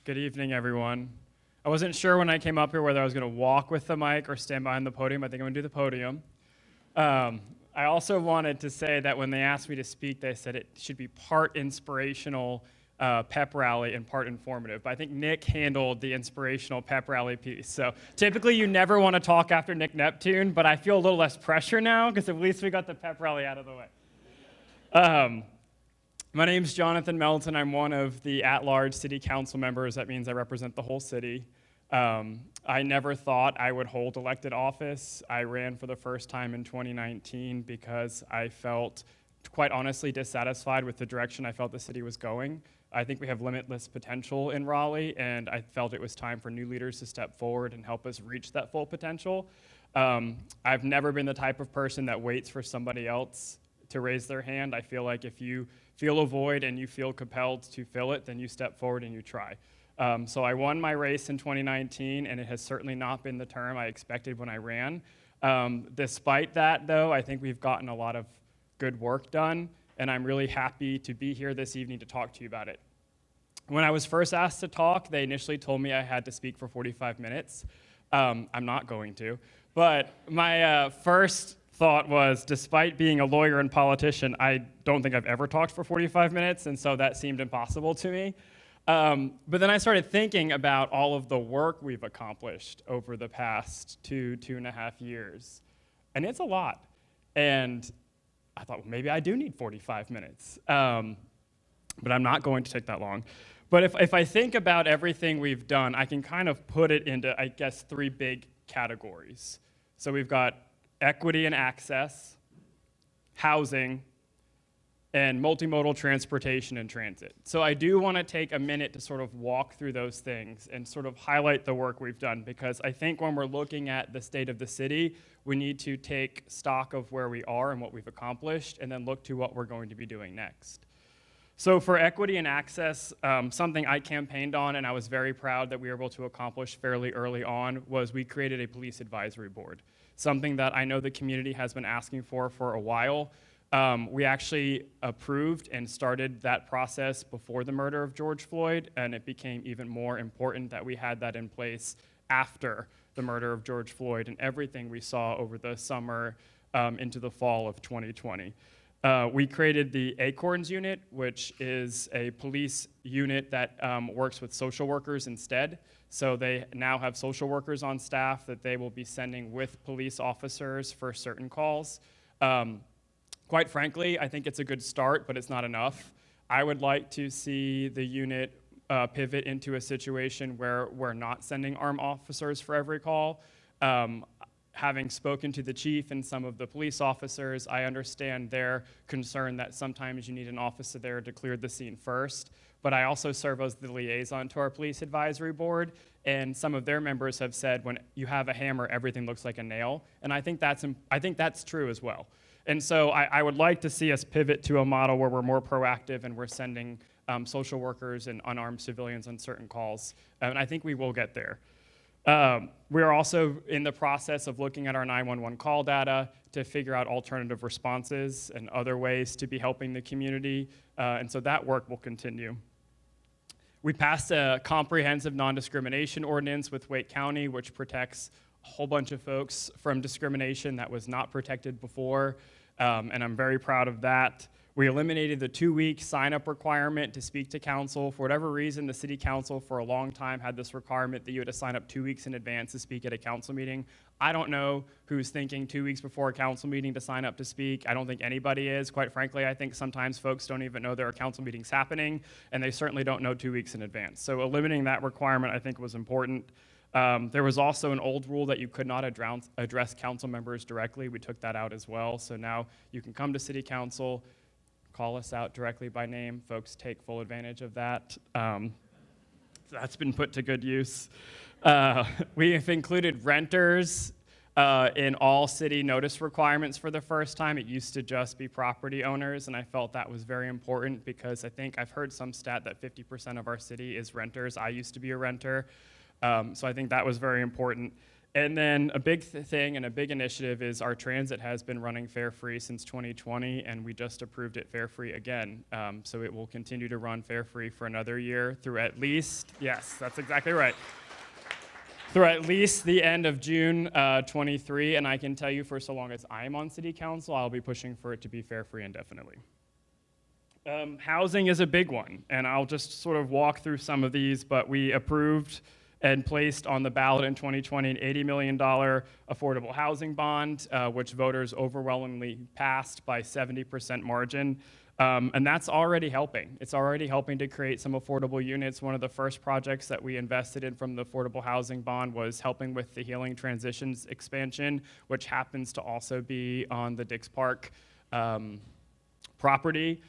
Good evening, everyone. I wasn't sure when I came up here whether I was going to walk with the mic or stand behind the podium. I think I'm going to do the podium. I also wanted to say that when they asked me to speak, they said it should be part inspirational pep rally and part informative. But I think Nick handled the inspirational pep rally piece. So typically you never want to talk after Nick Neptune, but I feel a little less pressure now because at least we got the pep rally out of the way. My name's Jonathan Melton. I'm one of the at-large city council members. That means I represent the whole city. I never thought I would hold elected office. I ran for the first time in 2019 because I felt, quite honestly, dissatisfied with the direction I felt the city was going. I think we have limitless potential in Raleigh, and I felt it was time for new leaders to step forward and help us reach that full potential. I've never been the type of person that waits for somebody else to raise their hand. I feel like if you feel a void and you feel compelled to fill it, then you step forward and you try. So I won my race in 2019, and it has certainly not been the term I expected when I ran. Despite that, though, I think we've gotten a lot of good work done, and I'm really happy to be here this evening to talk to you about it. When I was first asked to talk, they initially told me I had to speak for 45 minutes. I'm not going to, but my first thought was, despite being a lawyer and politician, I don't think I've ever talked for 45 minutes, and so that seemed impossible to me. But then I started thinking about all of the work we've accomplished over the past 2.5 years, and it's a lot. And I thought, well, maybe I do need 45 minutes, but I'm not going to take that long. But if I think about everything we've done, I can kind of put it into, I guess, 3 big categories. So we've got equity and access, housing, and multimodal transportation and transit. So I do want to take a minute to sort of walk through those things and sort of highlight the work we've done, because I think when we're looking at the state of the city, we need to take stock of where we are and what we've accomplished, and then look to what we're going to be doing next. So for equity and access, something I campaigned on and I was very proud that we were able to accomplish fairly early on was we created a police advisory board, something that I know the community has been asking for a while. We actually approved and started that process before the murder of George Floyd, and it became even more important that we had that in place after the murder of George Floyd and everything we saw over the summer into the fall of 2020. We created the Acorns Unit, which is a police unit that works with social workers instead. So they now have social workers on staff that they will be sending with police officers for certain calls. Quite frankly, I think it's a good start, but it's not enough. I would like to see the unit pivot into a situation where we're not sending armed officers for every call. Having spoken to the chief and some of the police officers, I understand their concern that sometimes you need an officer there to clear the scene first. But I also serve as the liaison to our police advisory board, and some of their members have said when you have a hammer, everything looks like a nail, and I think that's true as well. And so I would like to see us pivot to a model where we're more proactive and we're sending social workers and unarmed civilians on certain calls, and I think we will get there. We are also in the process of looking at our 911 call data to figure out alternative responses and other ways to be helping the community, and so that work will continue. We passed a comprehensive non-discrimination ordinance with Wake County, which protects a whole bunch of folks from discrimination that was not protected before, and I'm very proud of that. We eliminated the 2-week sign-up requirement to speak to council. For whatever reason, the city council for a long time had this requirement that you had to sign up 2 weeks in advance to speak at a council meeting. I don't know who's thinking 2 weeks before a council meeting to sign up to speak. I don't think anybody is. Quite frankly, I think sometimes folks don't even know there are council meetings happening, and they certainly don't know 2 weeks in advance. So eliminating that requirement, I think, was important. There was also an old rule that you could not address council members directly. We took that out as well. So now you can come to city council, call us out directly by name. Folks take full advantage of that. That's been put to good use. We have included renters in all city notice requirements for the first time. It used to just be property owners, and I felt that was very important because I think I've heard some stat that 50% of our city is renters. I used to be a renter, so I think that was very important. And then a big thing and a big initiative is our transit has been running fare-free since 2020, and we just approved it fare-free again. So it will continue to run fare-free for another year through at least, yes, that's exactly right, through at least the end of June 23. And I can tell you for so long as I'm on city council, I'll be pushing for it to be fare-free indefinitely. Housing is a big one, and I'll just sort of walk through some of these, but we approved and placed on the ballot in 2020 an $80 million affordable housing bond, which voters overwhelmingly passed by 70% margin. And that's already helping. It's already helping to create some affordable units. One of the first projects that we invested in from the affordable housing bond was helping with the Healing Transitions expansion, which happens to also be on the Dix Park property.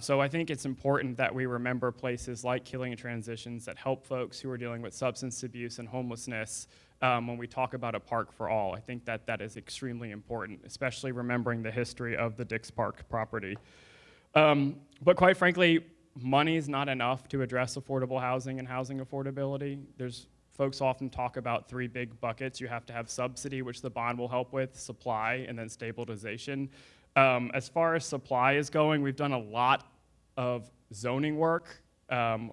So I think it's important that we remember places like Healing Transitions that help folks who are dealing with substance abuse and homelessness when we talk about a park for all. I think that that is extremely important, especially remembering the history of the Dix Park property. But quite frankly, money is not enough to address affordable housing and housing affordability. Folks often talk about three big buckets. You have to have subsidy, which the bond will help with, supply, and then stabilization. As far as supply is going, we've done a lot of zoning work,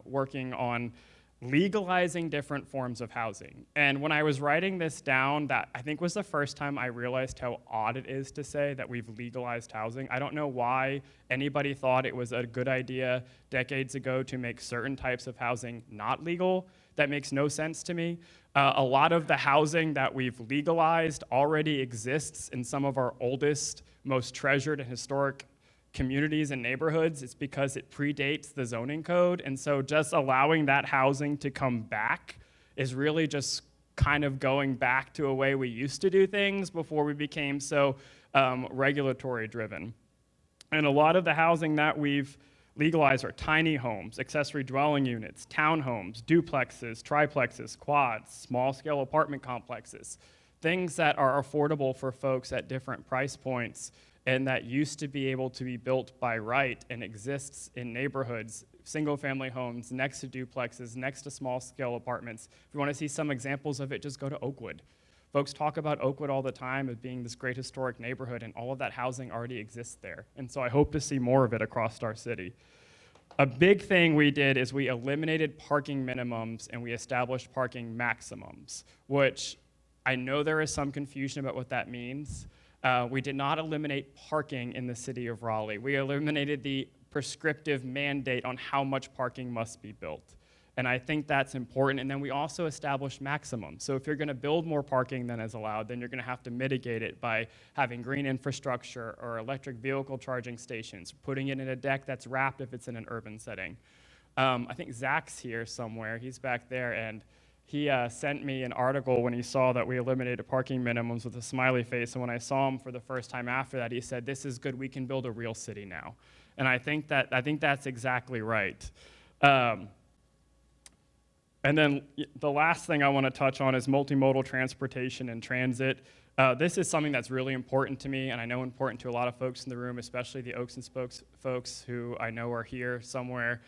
working on legalizing different forms of housing. And when I was writing this down, that I think was the first time I realized how odd it is to say that we've legalized housing. I don't know why anybody thought it was a good idea decades ago to make certain types of housing not legal. That makes no sense to me. A lot of the housing that we've legalized already exists in some of our oldest, most treasured and historic communities and neighborhoods. It's because it predates the zoning code. And so just allowing that housing to come back is really just kind of going back to a way we used to do things before we became so regulatory driven. And a lot of the housing that we've legalized are tiny homes, accessory dwelling units, townhomes, duplexes, triplexes, quads, small-scale apartment complexes, things that are affordable for folks at different price points and that used to be able to be built by right and exists in neighborhoods, single-family homes next to duplexes, next to small-scale apartments. If you want to see some examples of it, just go to Oakwood. Folks talk about Oakwood all the time as being this great historic neighborhood, and all of that housing already exists there. And so I hope to see more of it across our city. A big thing we did is we eliminated parking minimums and we established parking maximums, which I know there is some confusion about what that means. We did not eliminate parking in the city of Raleigh. We eliminated the prescriptive mandate on how much parking must be built. And I think that's important. And then we also established maximums. So if you're going to build more parking than is allowed, then you're going to have to mitigate it by having green infrastructure or electric vehicle charging stations, putting it in a deck that's wrapped if it's in an urban setting. I think Zach's here somewhere. He's back there. And he sent me an article when he saw that we eliminated parking minimums with a smiley face. And when I saw him for the first time after that, he said, "This is good. We can build a real city now." And I think that's exactly right. And then the last thing I want to touch on is multimodal transportation and transit. This is something that's really important to me, and I know important to a lot of folks in the room, especially the Oaks and Spokes folks who I know are here somewhere.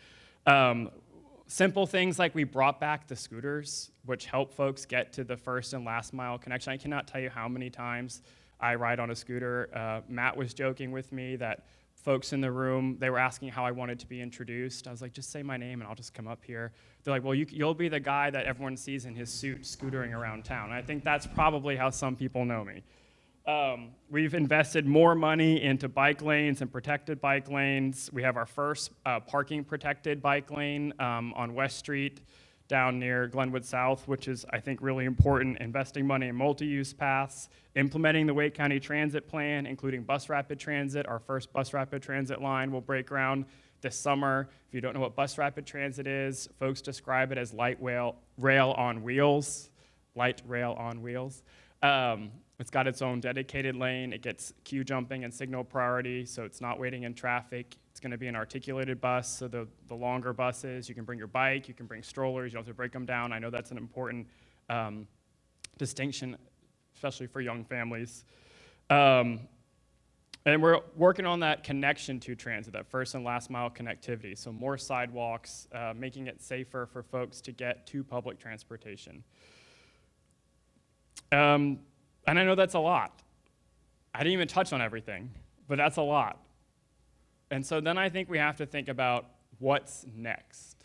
Simple things like we brought back the scooters, which help folks get to the first and last mile connection. I cannot tell you how many times I ride on a scooter. Matt was joking with me that folks in the room, they were asking how I wanted to be introduced. I was like, just say my name and I'll just come up here. They're like, well, you'll be the guy that everyone sees in his suit scootering around town. And I think that's probably how some people know me. We've invested more money into bike lanes and protected bike lanes. We have our first parking protected bike lane on West Street down near Glenwood South, which is, I think, really important, investing money in multi-use paths, implementing the Wake County Transit Plan, including bus rapid transit. Our first bus rapid transit line will break ground this summer. If you don't know what bus rapid transit is, folks describe it as light rail on wheels, light rail on wheels. It's got its own dedicated lane. It gets queue jumping and signal priority, so it's not waiting in traffic. It's going to be an articulated bus, so the longer buses, you can bring your bike, you can bring strollers, you don't have to break them down. I know that's an important distinction, especially for young families. And we're working on that connection to transit, that first and last mile connectivity, so more sidewalks, making it safer for folks to get to public transportation. And I know that's a lot. I didn't even touch on everything, but that's a lot. And so then I think we have to think about what's next.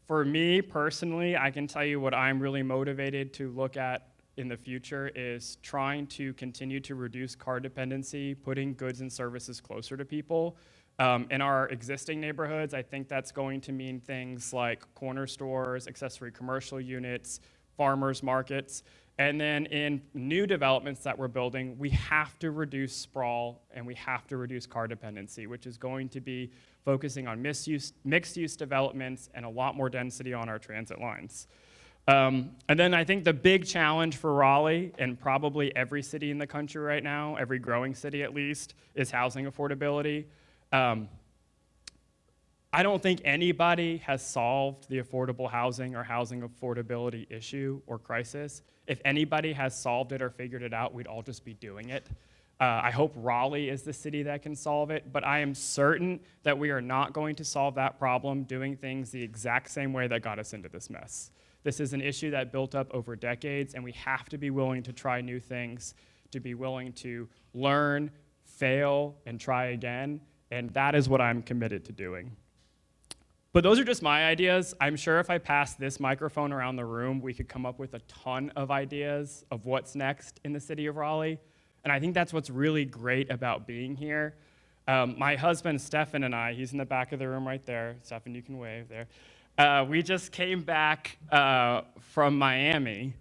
For me personally, I can tell you what I'm really motivated to look at in the future is trying to continue to reduce car dependency, putting goods and services closer to people. In our existing neighborhoods, I think that's going to mean things like corner stores, accessory commercial units, farmers markets. And then in new developments that we're building, we have to reduce sprawl and we have to reduce car dependency, which is going to be focusing on mixed-use developments and a lot more density on our transit lines. And then I think the big challenge for Raleigh, and probably every city in the country right now, every growing city at least, is housing affordability. I don't think anybody has solved the affordable housing or housing affordability issue or crisis. If anybody has solved it or figured it out, we'd all just be doing it. I hope Raleigh is the city that can solve it, but I am certain that we are not going to solve that problem doing things the exact same way that got us into this mess. This is an issue that built up over decades, and we have to be willing to try new things, to be willing to learn, fail, and try again, and that is what I'm committed to doing. But those are just my ideas. I'm sure if I pass this microphone around the room, we could come up with a ton of ideas of what's next in the city of Raleigh. And I think that's what's really great about being here. My husband, Stefan, and I, he's in the back of the room right there. Stefan, you can wave there. We just came back from Miami.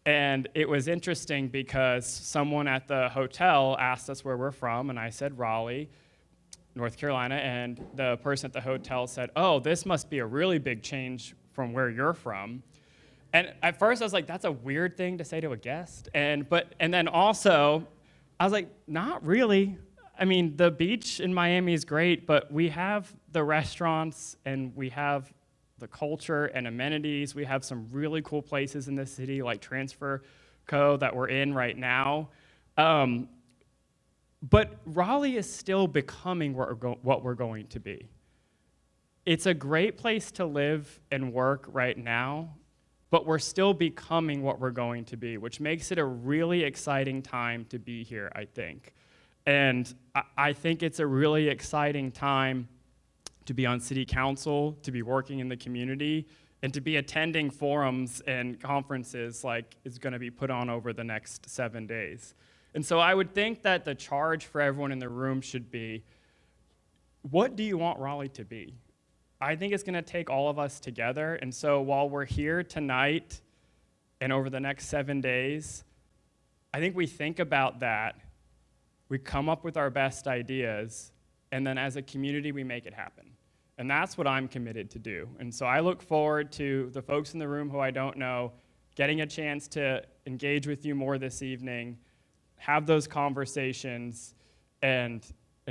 And it was interesting because someone at the hotel asked us where we're from, and I said Raleigh, North Carolina, and the person at the hotel said, "Oh, this must be a really big change from where you're from." And at first I was like, that's a weird thing to say to a guest. And then also, I was like, not really. I mean, the beach in Miami is great, but we have the restaurants and we have the culture and amenities. We have some really cool places in the city like Transfer Co. that we're in right now. But Raleigh is still becoming what we're going to be. It's a great place to live and work right now, but we're still becoming what we're going to be, which makes it a really exciting time to be here, I think. And I think it's a really exciting time to be on city council, to be working in the community, and to be attending forums and conferences like is going to be put on over the next 7 days. And so I would think that the charge for everyone in the room should be, what do you want Raleigh to be? I think it's going to take all of us together. And so while we're here tonight and over the next 7 days, I think we think about that, we come up with our best ideas, and then as a community, we make it happen. And that's what I'm committed to do. And so I look forward to the folks in the room who I don't know getting a chance to engage with you more this evening, have those conversations, and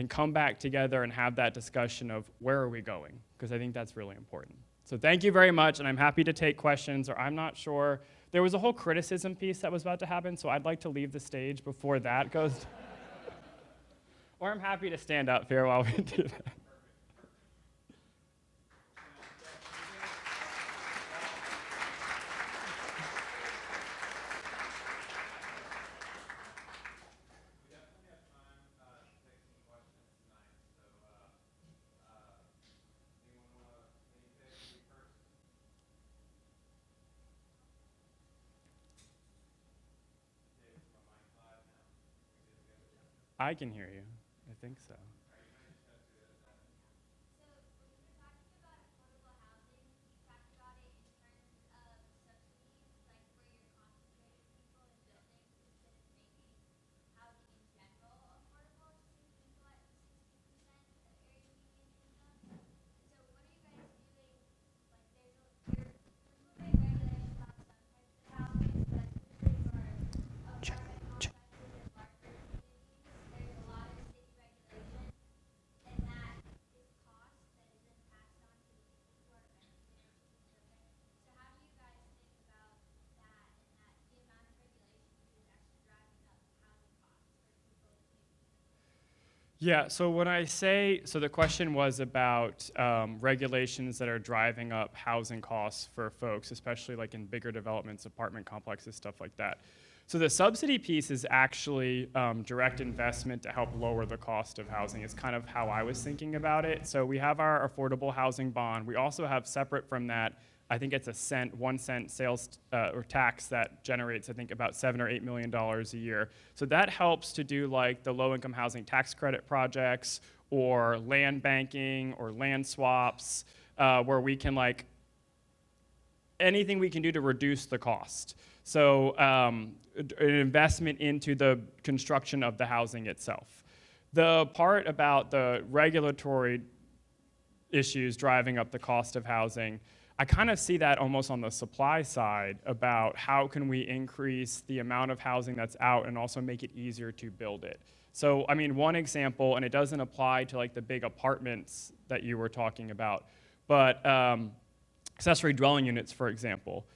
come back together and have that discussion of where are we going, because I think that's really important. So thank you very much, and I'm happy to take questions, or I'm not sure. There was a whole criticism piece that was about to happen, so I'd like to leave the stage before that goes. Or I'm happy to stand up here while we do that. I can hear you. I think so. Yeah, so when I say, so the question was about regulations that are driving up housing costs for folks, especially like in bigger developments, apartment complexes, stuff like that. So the subsidy piece is actually direct investment to help lower the cost of housing. It's kind of how I was thinking about it. So we have our affordable housing bond. We also have separate from that, I think it's a 1 cent sales or tax that generates, I think, about $7 or $8 million a year. So that helps to do like the low-income housing tax credit projects or land banking or land swaps, where we can like anything we can do to reduce the cost. So an investment into the construction of the housing itself. The part about the regulatory issues driving up the cost of housing, I kind of see that almost on the supply side about how can we increase the amount of housing that's out and also make it easier to build it. So, I mean, one example, and it doesn't apply to like the big apartments that you were talking about, but accessory dwelling units, for example.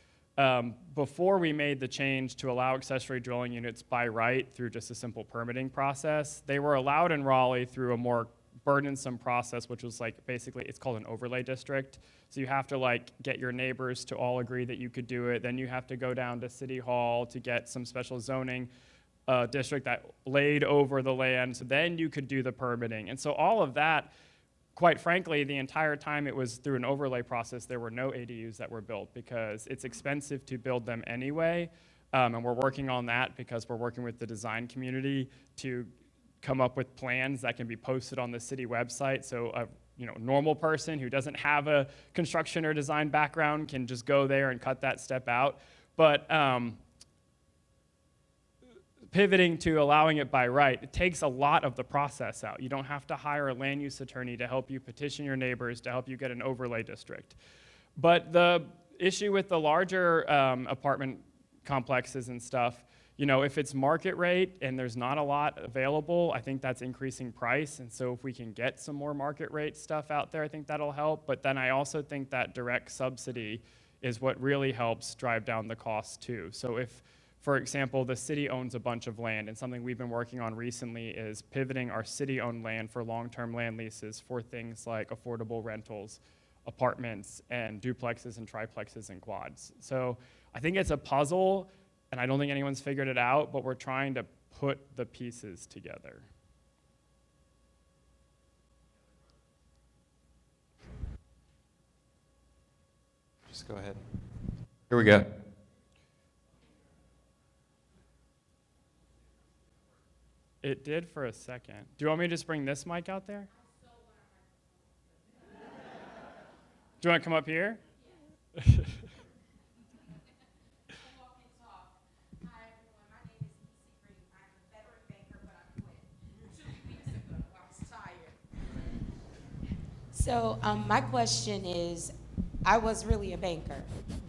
Before we made the change to allow accessory dwelling units by right through just a simple permitting process, they were allowed in Raleigh through a more burdensome process, which was like basically it's called an overlay district. So you have to like get your neighbors to all agree that you could do it. Then you have to go down to City Hall to get some special zoning district that laid over the land. So then you could do the permitting. And so all of that, quite frankly, the entire time it was through an overlay process, there were no ADUs that were built because it's expensive to build them anyway. And we're working on that because we're working with the design community to come up with plans that can be posted on the city website. So a normal person who doesn't have a construction or design background can just go there and cut that step out. But pivoting to allowing it by right, it takes a lot of the process out. You don't have to hire a land use attorney to help you petition your neighbors to help you get an overlay district. But the issue with the larger apartment complexes and stuff, if it's market rate and there's not a lot available, I think that's increasing price. And so if we can get some more market rate stuff out there, I think that'll help. But then I also think that direct subsidy is what really helps drive down the cost too. So if, for example, the city owns a bunch of land, and something we've been working on recently is pivoting our city-owned land for long-term land leases for things like affordable rentals, apartments, and duplexes and triplexes and quads. So I think it's a puzzle, and I don't think anyone's figured it out, but we're trying to put the pieces together. Just go ahead. Here we go. It did for a second. Do you want me to just bring this mic out there? Do you want to come up here? So my question is, I was really a banker,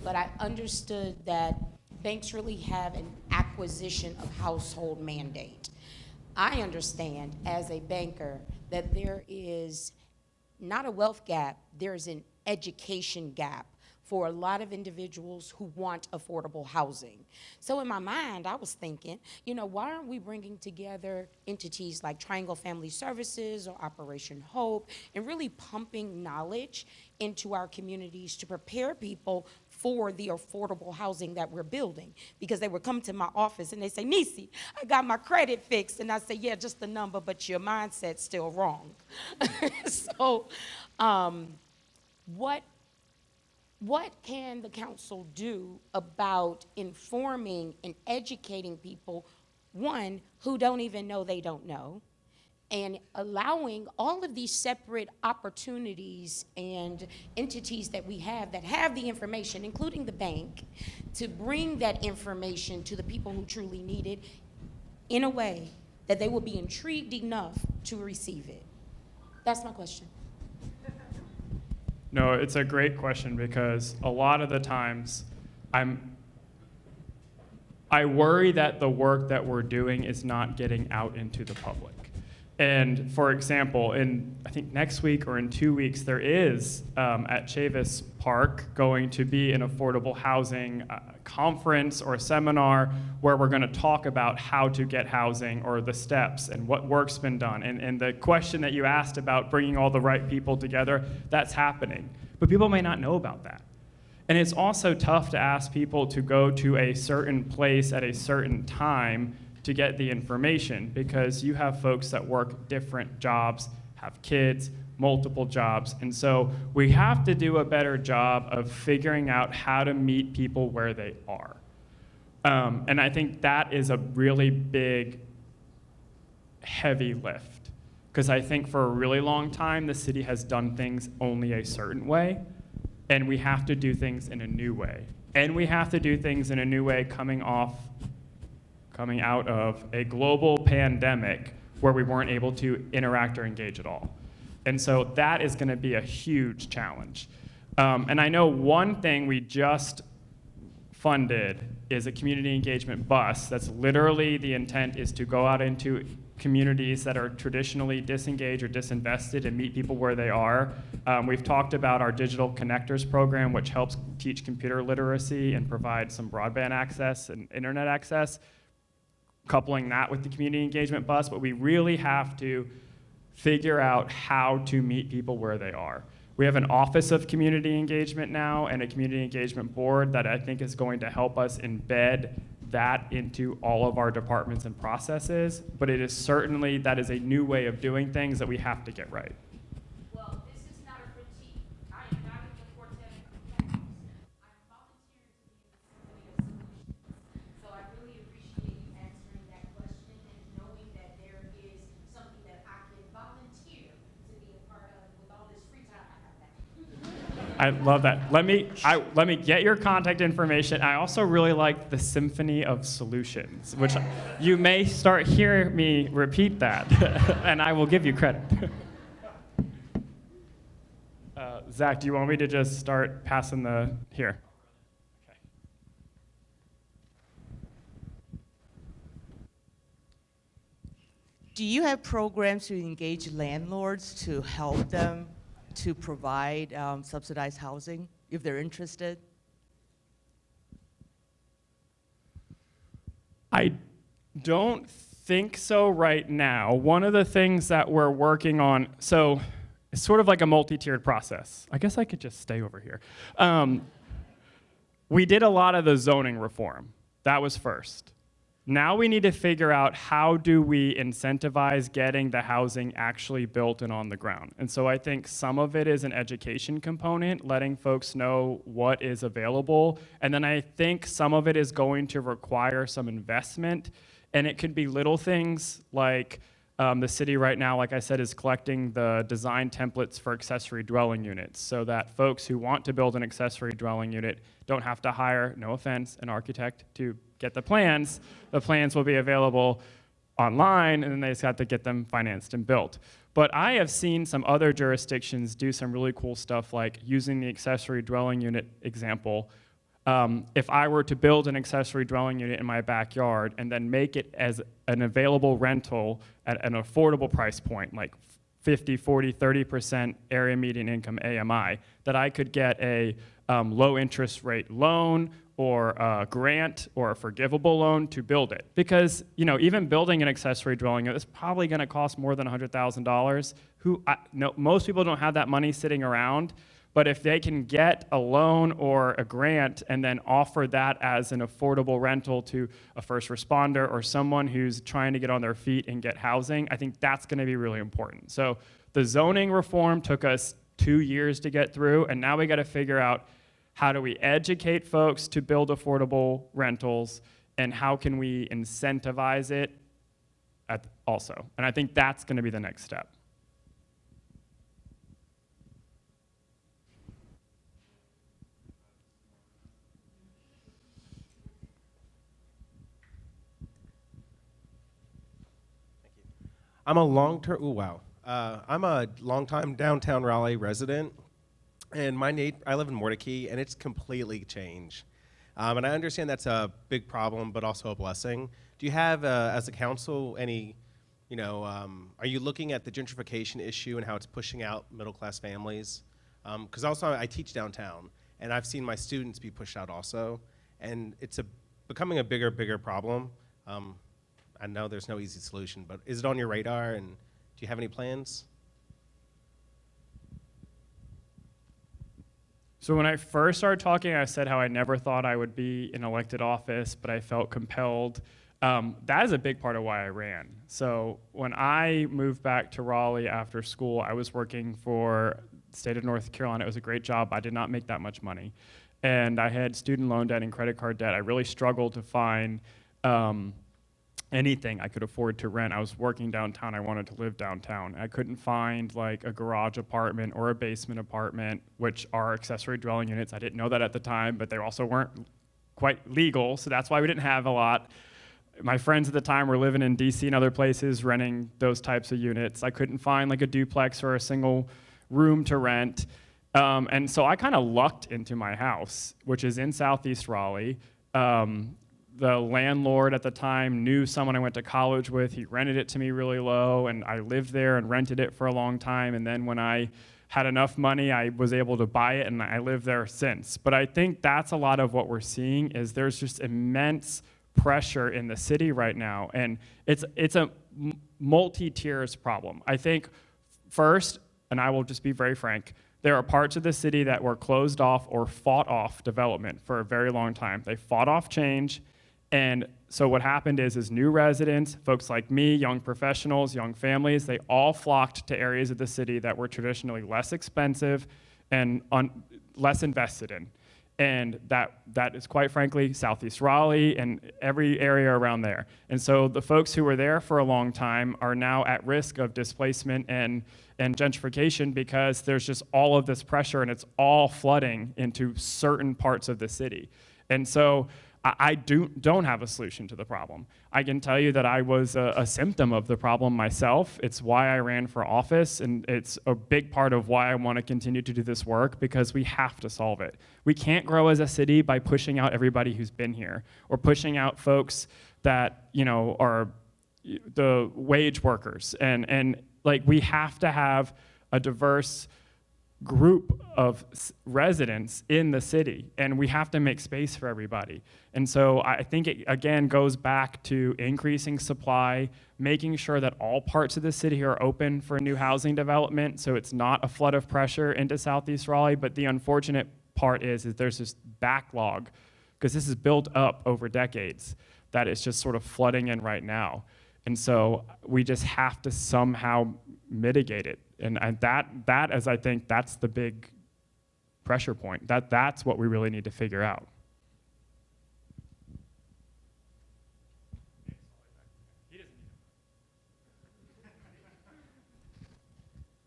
but I understood that banks really have an acquisition of household mandate. I understand as a banker that there is not a wealth gap, there's an education gap for a lot of individuals who want affordable housing. So in my mind, I was thinking, why aren't we bringing together entities like Triangle Family Services or Operation Hope and really pumping knowledge into our communities to prepare people for the affordable housing that we're building? Because they would come to my office and they say, Nisi, I got my credit fixed. And I say, yeah, just the number, but your mindset's still wrong. So what can the council do about informing and educating people, one, who don't even know they don't know, and allowing all of these separate opportunities and entities that we have that have the information, including the bank, to bring that information to the people who truly need it in a way that they will be intrigued enough to receive it? That's my question. No, it's a great question because a lot of the times I worry that the work that we're doing is not getting out into the public. And for example, in I think next week or in 2 weeks, there is at Chavis Park going to be an affordable housing conference or seminar where we're going to talk about how to get housing or the steps and what work's been done. And the question that you asked about bringing all the right people together, that's happening. But people may not know about that. And it's also tough to ask people to go to a certain place at a certain time to get the information, because you have folks that work different jobs, have kids, multiple jobs. And so we have to do a better job of figuring out how to meet people where they are. And I think that is a really big, heavy lift. Because I think for a really long time, the city has done things only a certain way, and we have to do things in a new way. And we have to do things in a new way coming out of a global pandemic where we weren't able to interact or engage at all. And so that is going to be a huge challenge. And I know one thing we just funded is a community engagement bus. That's literally the intent is to go out into communities that are traditionally disengaged or disinvested and meet people where they are. We've talked about our Digital Connectors program, which helps teach computer literacy and provide some broadband access and internet access, coupling that with the community engagement bus, but we really have to figure out how to meet people where they are. We have an Office of Community Engagement now and a Community Engagement Board that I think is going to help us embed that into all of our departments and processes, but it is certainly, that is a new way of doing things that we have to get right. Well, this is not a critique. I am not in the quartet of chaos. I'm volunteering to be in the Symphony of Solutions. So I really appreciate you answering that question and knowing that there is something that I can volunteer to be a part of with all this free time I have now. I love that. Let me get your contact information. I also really like the Symphony of Solutions, which you may start hearing me repeat that, and I will give you credit. Zach, do you want me to just start passing the here? Okay. Do you have programs to engage landlords to help them to provide subsidized housing if they're interested? I don't think so right now. One of the things that we're working on, so it's sort of like a multi-tiered process. I guess I could just stay over here. We did a lot of the zoning reform. That was first. Now we need to figure out how do we incentivize getting the housing actually built and on the ground. And so I think some of it is an education component, letting folks know what is available. And then I think some of it is going to require some investment. And it could be little things like the city right now, like I said, is collecting the design templates for accessory dwelling units so that folks who want to build an accessory dwelling unit don't have to hire, no offense, an architect to get the plans. The plans will be available online, and then they just have to get them financed and built. But I have seen some other jurisdictions do some really cool stuff, like using the accessory dwelling unit example. If I were to build an accessory dwelling unit in my backyard and then make it as an available rental at an affordable price point, like 50, 40, 30% area median income AMI, that I could get a low interest rate loan or a grant or a forgivable loan to build it. Because even building an accessory dwelling unit is probably going to cost more than $100,000. Most people don't have that money sitting around. But if they can get a loan or a grant and then offer that as an affordable rental to a first responder or someone who's trying to get on their feet and get housing, I think that's going to be really important. So the zoning reform took us 2 years to get through, and now we got to figure out how do we educate folks to build affordable rentals, and how can we incentivize it also. And I think that's going to be the next step. I'm a long-time downtown Raleigh resident, and I live in Mordecai, and it's completely changed. And I understand that's a big problem, but also a blessing. Do you have, as a council, any Are you looking at the gentrification issue and how it's pushing out middle-class families? Because also I teach downtown, and I've seen my students be pushed out also, and it's becoming a bigger problem. I know there's no easy solution, but is it on your radar, and do you have any plans? So when I first started talking, I said how I never thought I would be in elected office, but I felt compelled. That is a big part of why I ran. So when I moved back to Raleigh after school, I was working for the state of North Carolina. It was a great job. I did not make that much money. And I had student loan debt and credit card debt. I really struggled to find anything I could afford to rent. I was working downtown. I wanted to live downtown. I couldn't find like a garage apartment or a basement apartment, which are accessory dwelling units. I didn't know that at the time, but they also weren't quite legal, so that's why we didn't have a lot. My friends at the time were living in DC and other places renting those types of units. I couldn't find like a duplex or a single room to rent. And so I kind of lucked into my house, which is in Southeast Raleigh. The landlord at the time knew someone I went to college with. He rented it to me really low, and I lived there and rented it for a long time. And then when I had enough money, I was able to buy it, and I lived there since. But I think that's a lot of what we're seeing is there's just immense pressure in the city right now, and it's a multi-tiers problem. I think first, and I will just be very frank, there are parts of the city that were closed off or fought off development for a very long time. They fought off change. And so what happened is new residents, folks like me, young professionals, young families, they all flocked to areas of the city that were traditionally less expensive and less invested in. And that is quite frankly Southeast Raleigh and every area around there. And so the folks who were there for a long time are now at risk of displacement and gentrification because there's just all of this pressure and it's all flooding into certain parts of the city. And so I don't have a solution to the problem. I can tell you that I was a symptom of the problem myself. It's why I ran for office, and it's a big part of why I want to continue to do this work, because we have to solve it. We can't grow as a city by pushing out everybody who's been here, or pushing out folks that, are the wage workers. And like, we have to have a diverse group of residents in the city, and we have to make space for everybody. And so I think it, again, goes back to increasing supply, making sure that all parts of the city are open for new housing development, so it's not a flood of pressure into Southeast Raleigh. But the unfortunate part is there's this backlog, because this is built up over decades, that it's just sort of flooding in right now. And so we just have to somehow mitigate it. And that is, I think, that's the big pressure point. That's what we really need to figure out.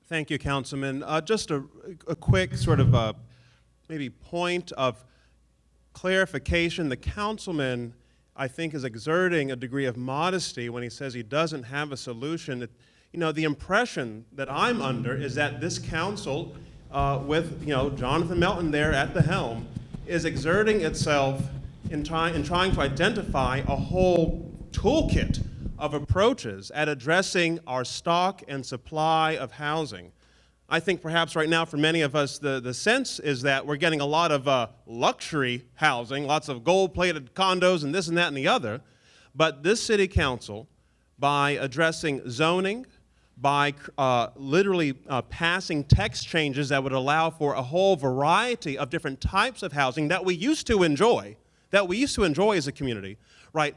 Thank you, Councilman. Just a quick sort of maybe point of clarification. The councilman, I think, is exerting a degree of modesty when he says he doesn't have a solution. The impression that I'm under is that this council, with Jonathan Melton there at the helm, is exerting itself in trying to identify a whole toolkit of approaches at addressing our stock and supply of housing. I think perhaps right now for many of us the sense is that we're getting a lot of luxury housing, lots of gold-plated condos and this and that and the other, but this city council, by addressing zoning, by literally passing text changes that would allow for a whole variety of different types of housing that we used to enjoy as a community, right?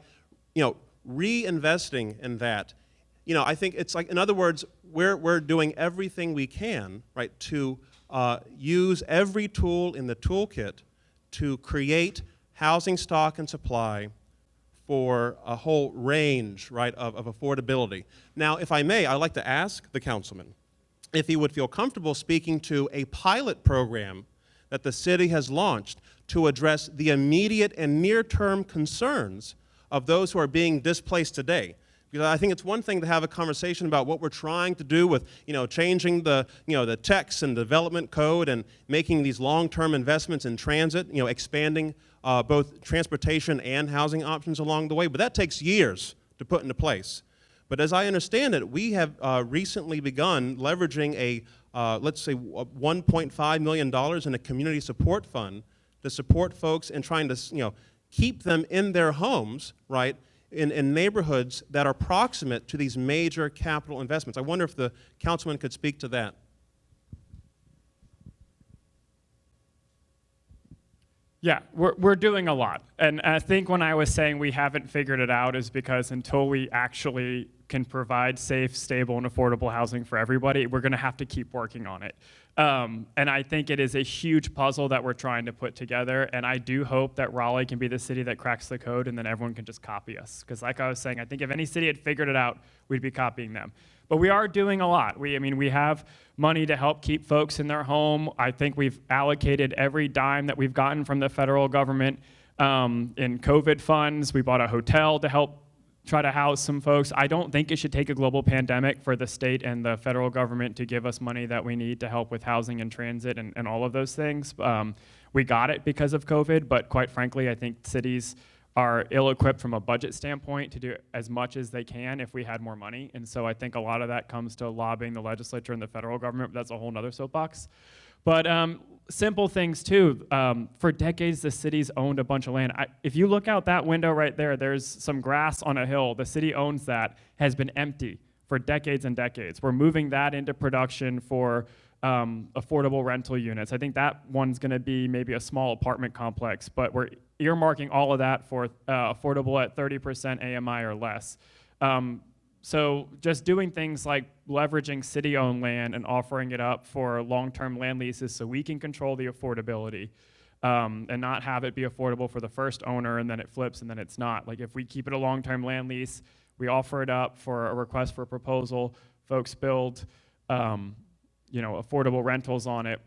Reinvesting in that. I think it's like, in other words, we're doing everything we can, right, to use every tool in the toolkit to create housing stock and supply for a whole range, right, of affordability. Now, if I may, I'd like to ask the councilman if he would feel comfortable speaking to a pilot program that the city has launched to address the immediate and near-term concerns of those who are being displaced today. Because I think it's one thing to have a conversation about what we're trying to do with, changing the text and development code and making these long-term investments in transit, expanding both transportation and housing options along the way. But that takes years to put into place. But as I understand it, we have recently begun leveraging a, let's say, $1.5 million in a community support fund to support folks in trying to, keep them in their homes, right, in neighborhoods that are proximate to these major capital investments. I wonder if the councilman could speak to that. Yeah, we're doing a lot. And I think when I was saying we haven't figured it out is because until we actually can provide safe, stable, and affordable housing for everybody, we're going to have to keep working on it. And I think it is a huge puzzle that we're trying to put together. And I do hope that Raleigh can be the city that cracks the code and then everyone can just copy us. Because like I was saying, I think if any city had figured it out, we'd be copying them. But we are doing a lot. We have money to help keep folks in their home. I think we've allocated every dime that we've gotten from the federal government in COVID funds. We bought a hotel to help try to house some folks. I don't think it should take a global pandemic for the state and the federal government to give us money that we need to help with housing and transit and all of those things. We got it because of COVID, but quite frankly, I think cities are ill-equipped from a budget standpoint to do as much as they can if we had more money. And so I think a lot of that comes to lobbying the legislature and the federal government, but that's a whole nother soapbox. But simple things too. For decades, the city's owned a bunch of land. If you look out that window right there, there's some grass on a hill. The city owns that, has been empty for decades and decades. We're moving that into production for affordable rental units. I think that one's gonna be maybe a small apartment complex, but we're earmarking all of that for affordable at 30% AMI or less. So just doing things like leveraging city-owned land and offering it up for long-term land leases so we can control the affordability and not have it be affordable for the first owner and then it flips and then it's not. Like if we keep it a long-term land lease, we offer it up for a request for a proposal, folks build affordable rentals on it,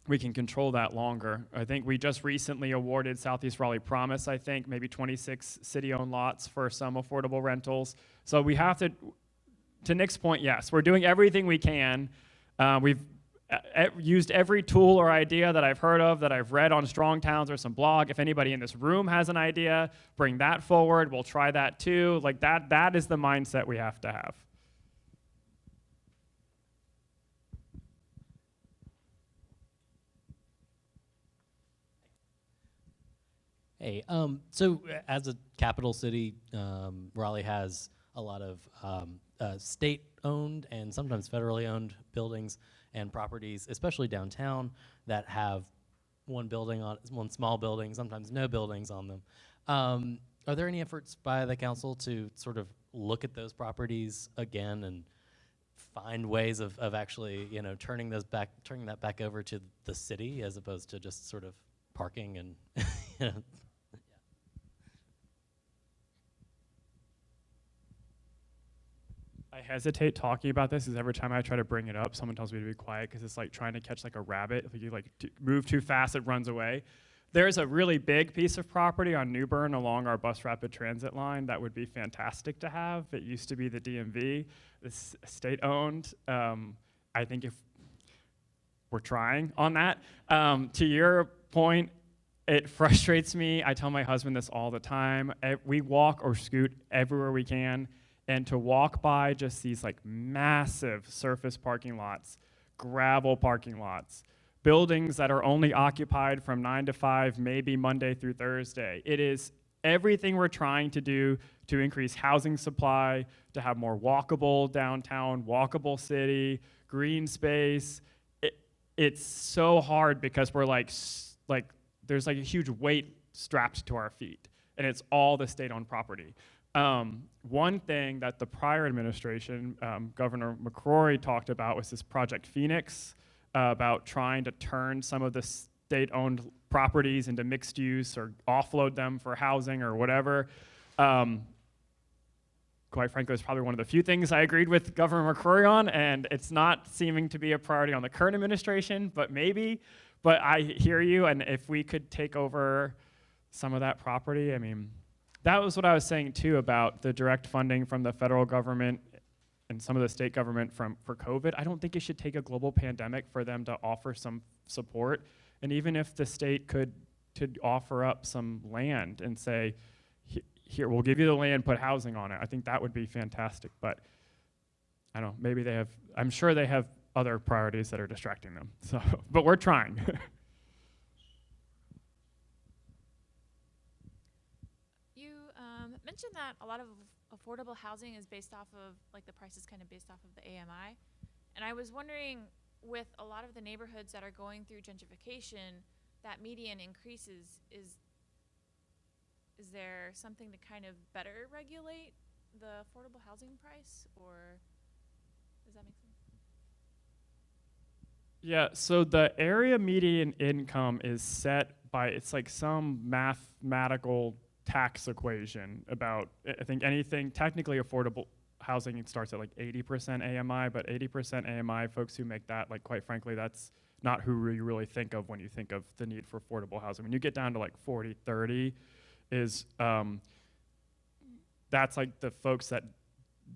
we can control that longer. I think we just recently awarded Southeast Raleigh Promise, I think, maybe 26 city-owned lots for some affordable rentals. So we have to Nick's point, yes, we're doing everything we can. We've used every tool or idea that I've heard of, that I've read on Strong Towns or some blog. If anybody in this room has an idea, bring that forward. We'll try that too. Like that is the mindset we have to have. Hey, so as a capital city, Raleigh has a lot of state-owned and sometimes federally owned buildings and properties, especially downtown, that have one small building, sometimes no buildings on them. Are there any efforts by the council to sort of look at those properties again and find ways of actually, turning that back over to the city as opposed to just sort of parking and I hesitate talking about this because every time I try to bring it up, someone tells me to be quiet because it's like trying to catch like a rabbit. If you move too fast, it runs away. There's a really big piece of property on Newbern along our bus rapid transit line that would be fantastic to have. It used to be the DMV. It's state-owned. I think if we're trying on that. To your point, it frustrates me. I tell my husband this all the time. We walk or scoot everywhere we can. And to walk by just these like massive surface parking lots, gravel parking lots, buildings that are only occupied from 9 to 5, maybe Monday through Thursday. It is everything we're trying to do to increase housing supply, to have more walkable downtown, walkable city, green space. It's so hard because we're like there's like a huge weight strapped to our feet, and it's all the state-owned property. One thing that the prior administration, Governor McCrory talked about was this Project Phoenix, about trying to turn some of the state-owned properties into mixed use or offload them for housing or whatever. Quite frankly, it's probably one of the few things I agreed with Governor McCrory on, and it's not seeming to be a priority on the current administration, but maybe. But I hear you, and if we could take over some of that property, I mean, that was what I was saying too about the direct funding from the federal government and some of the state government for COVID. I don't think it should take a global pandemic for them to offer some support. And even if the state could offer up some land and say, here, we'll give you the land, put housing on it. I think that would be fantastic, but I don't know, maybe I'm sure they have other priorities that are distracting them. So, but we're trying. You mentioned that a lot of affordable housing is based off of, like the price is kind of based off of the AMI. And I was wondering, with a lot of the neighborhoods that are going through gentrification, that median increases, is there something to kind of better regulate the affordable housing price, or does that make sense? Yeah, so the area median income is set by, it's like some mathematical tax equation about, I think anything technically affordable housing, it starts at like 80% AMI, but 80% AMI, folks who make that, like quite frankly, that's not who you really think of when you think of the need for affordable housing. When you get down to like 40, 30, is that's like the folks that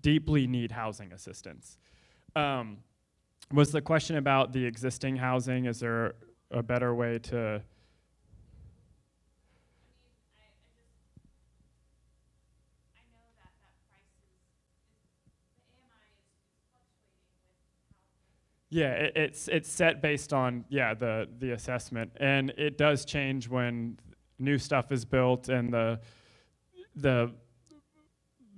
deeply need housing assistance. Was the question about the existing housing? Is there a better way to? I know that price is the AMI is fluctuating with how. Yeah, it's set based on the assessment, and it does change when new stuff is built and the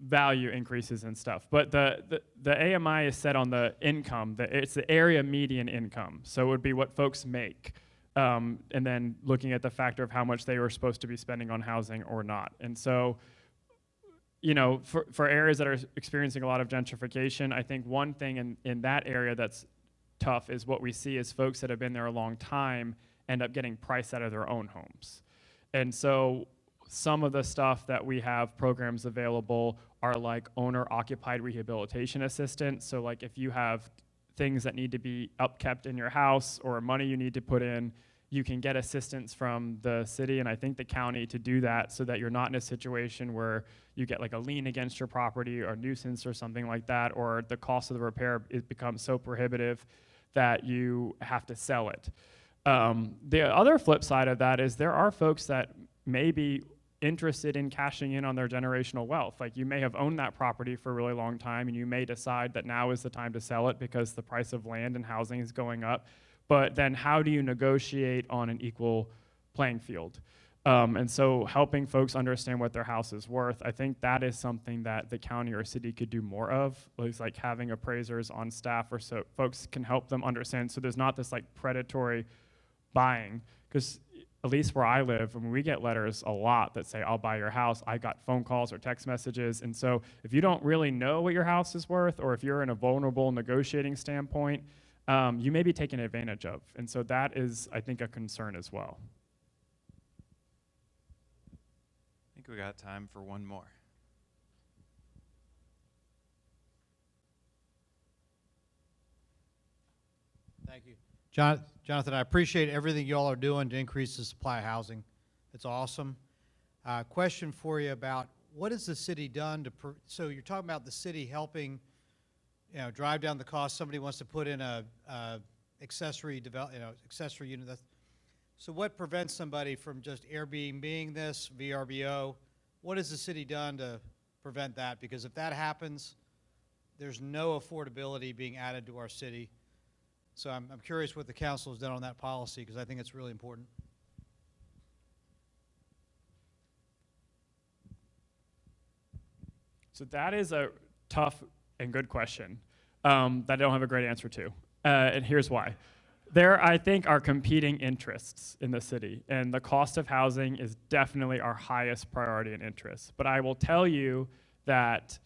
value increases and stuff. But the AMI is set on the income. It's the area median income, so it would be what folks make, and then looking at the factor of how much they were supposed to be spending on housing or not. And so, you know, for areas that are experiencing a lot of gentrification, I think one thing in that area that's tough is what we see is folks that have been there a long time end up getting priced out of their own homes. And so some of the stuff that we have programs available are like owner-occupied rehabilitation assistance. So like if you have things that need to be upkept in your house or money you need to put in, you can get assistance from the city and I think the county to do that so that you're not in a situation where you get like a lien against your property or nuisance or something like that, or the cost of the repair becomes so prohibitive that you have to sell it. The other flip side of that is there are folks that may be interested in cashing in on their generational wealth. Like you may have owned that property for a really long time and you may decide that now is the time to sell it because the price of land and housing is going up. But then how do you negotiate on an equal playing field? And so helping folks understand what their house is worth, I think that is something that the county or city could do more of. It's like having appraisers on staff or so folks can help them understand so there's not this like predatory buying. Because at least where I live, I mean, we get letters a lot that say, I'll buy your house. I got phone calls or text messages. And so if you don't really know what your house is worth, or if you're in a vulnerable negotiating standpoint, you may be taken advantage of. And so that is, I think, a concern as well. I think we got time for one more. Thank you. Jonathan, I appreciate everything y'all are doing to increase the supply of housing. It's awesome. Question for you about what has the city done to, so you're talking about the city helping, you know, drive down the cost. Somebody wants to put in a accessory unit. So what prevents somebody from just Airbnb-ing this, VRBO? What has the city done to prevent that? Because if that happens, there's no affordability being added to our city. So I'm curious what the council has done on that policy, because I think it's really important. So that is a tough and good question that I don't have a great answer to. And here's why. There, I think, are competing interests in the city, and the cost of housing is definitely our highest priority and interest. But I will tell you that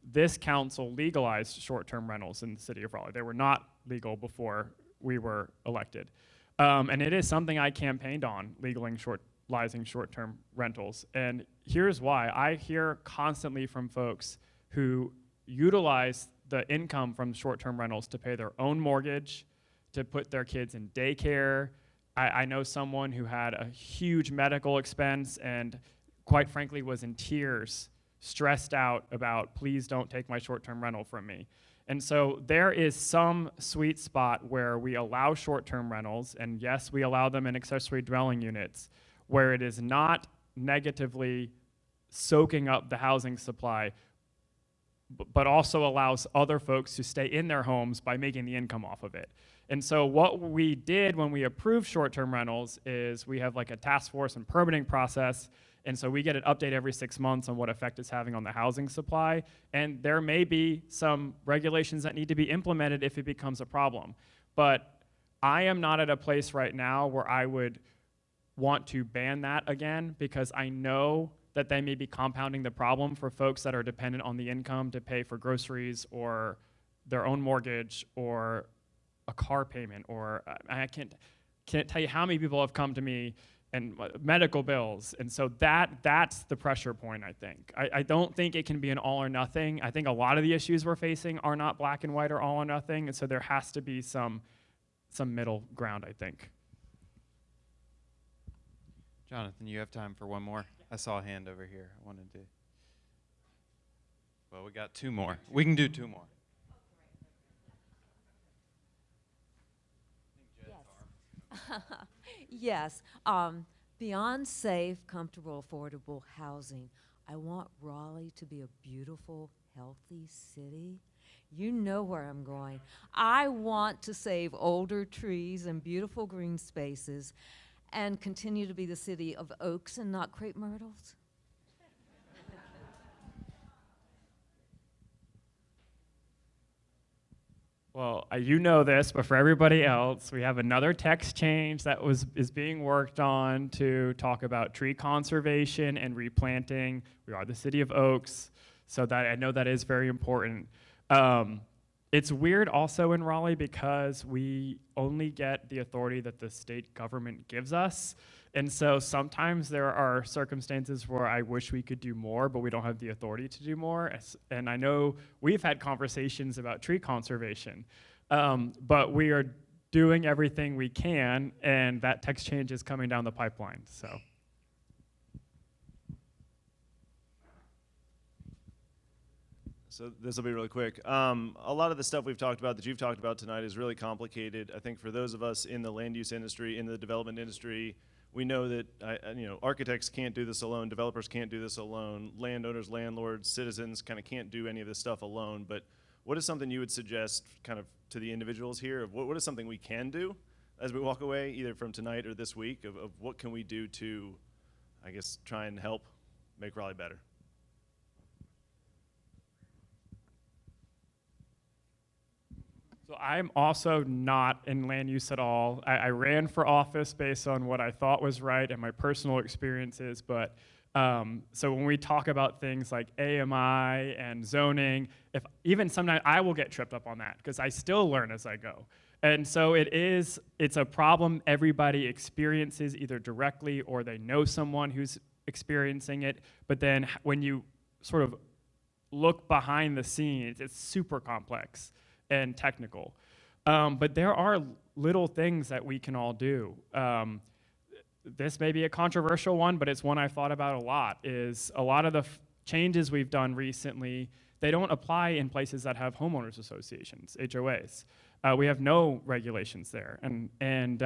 this council legalized short-term rentals in the city of Raleigh. They were not legal before we were elected. And it is something I campaigned on, legalizing short-term rentals. And here's why. I hear constantly from folks who utilize the income from short-term rentals to pay their own mortgage, to put their kids in daycare. I know someone who had a huge medical expense and quite frankly was in tears, stressed out about, please don't take my short-term rental from me. And so there is some sweet spot where we allow short-term rentals, and yes, we allow them in accessory dwelling units, where it is not negatively soaking up the housing supply, but also allows other folks to stay in their homes by making the income off of it. And so what we did when we approved short-term rentals is we have like a task force and permitting process, and so we get an update every 6 months on what effect it's having on the housing supply, and there may be some regulations that need to be implemented if it becomes a problem. But I am not at a place right now where I would want to ban that again, because I know that they may be compounding the problem for folks that are dependent on the income to pay for groceries or their own mortgage or a car payment, or I can't tell you how many people have come to me and medical bills. And so that's the pressure point, I think. I don't think it can be an all or nothing. I think a lot of the issues we're facing are not black and white or all or nothing, and so there has to be some middle ground, I think. Jonathan, you have time for one more? I saw a hand over here. I wanted to. Well, we got 2 more. We can do 2 more. Yes. Beyond safe, comfortable, affordable housing, I want Raleigh to be a beautiful, healthy city. You know where I'm going. I want to save older trees and beautiful green spaces and continue to be the city of oaks and not crepe myrtles. Well, you know this, but for everybody else, we have another text change that is being worked on to talk about tree conservation and replanting. We are the city of oaks, so that I know that is very important. It's weird also in Raleigh because we only get the authority that the state government gives us. And so sometimes there are circumstances where I wish we could do more, but we don't have the authority to do more. And I know we've had conversations about tree conservation, but we are doing everything we can, and that text change is coming down the pipeline, so. So this will be really quick. A lot of the stuff we've talked about, that you've talked about tonight, is really complicated. I think for those of us in the land use industry, in the development industry, we know that architects can't do this alone, developers can't do this alone, landowners, landlords, citizens kind of can't do any of this stuff alone. But what is something you would suggest kind of to the individuals here of what is something we can do as we walk away, either from tonight or this week, of what can we do to, I guess, try and help make Raleigh better? So I'm also not in land use at all. I ran for office based on what I thought was right and my personal experiences, but so when we talk about things like AMI and zoning, even sometimes I will get tripped up on that because I still learn as I go. And so it's a problem everybody experiences either directly or they know someone who's experiencing it, but then when you sort of look behind the scenes, it's super complex and technical. But there are little things that we can all do. This may be a controversial one, but it's one I've thought about a lot, is a lot of the changes we've done recently, they don't apply in places that have homeowners associations, HOAs. We have no regulations there. And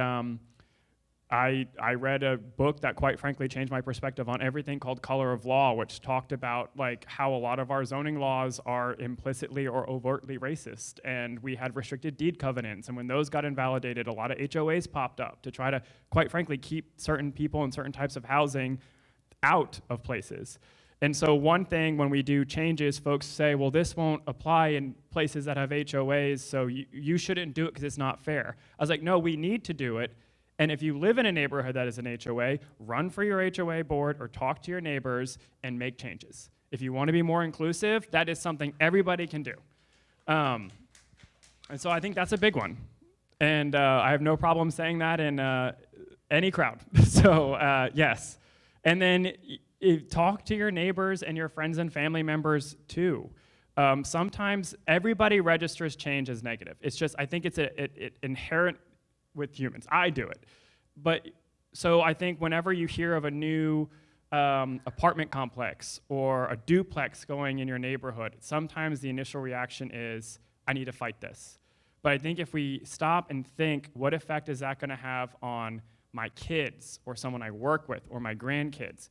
I read a book that quite frankly changed my perspective on everything called Color of Law, which talked about like how a lot of our zoning laws are implicitly or overtly racist. And we had restricted deed covenants. And when those got invalidated, a lot of HOAs popped up to try to, quite frankly, keep certain people and certain types of housing out of places. And so one thing when we do changes, folks say, well, this won't apply in places that have HOAs, so you shouldn't do it because it's not fair. I was like, no, we need to do it. And if you live in a neighborhood that is an HOA, run for your HOA board or talk to your neighbors and make changes. If you want to be more inclusive, that is something everybody can do. And so I think that's a big one. And I have no problem saying that in any crowd. So yes. And then talk to your neighbors and your friends and family members too. Sometimes everybody registers change as negative. It's just, I think it's inherent with humans. I do it. But so I think whenever you hear of a new apartment complex or a duplex going in your neighborhood, sometimes the initial reaction is, I need to fight this. But I think if we stop and think, what effect is that going to have on my kids or someone I work with or my grandkids?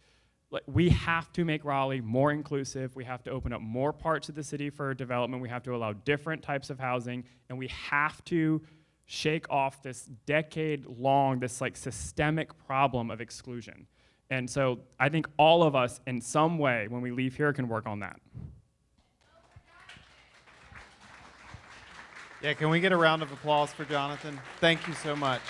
like, we have to make Raleigh more inclusive. We have to open up more parts of the city for development. We have to allow different types of housing, and we have to shake off this decade-long, this like systemic problem of exclusion. And so I think all of us, in some way, when we leave here, can work on that. Yeah, can we get a round of applause for Jonathan? Thank you so much.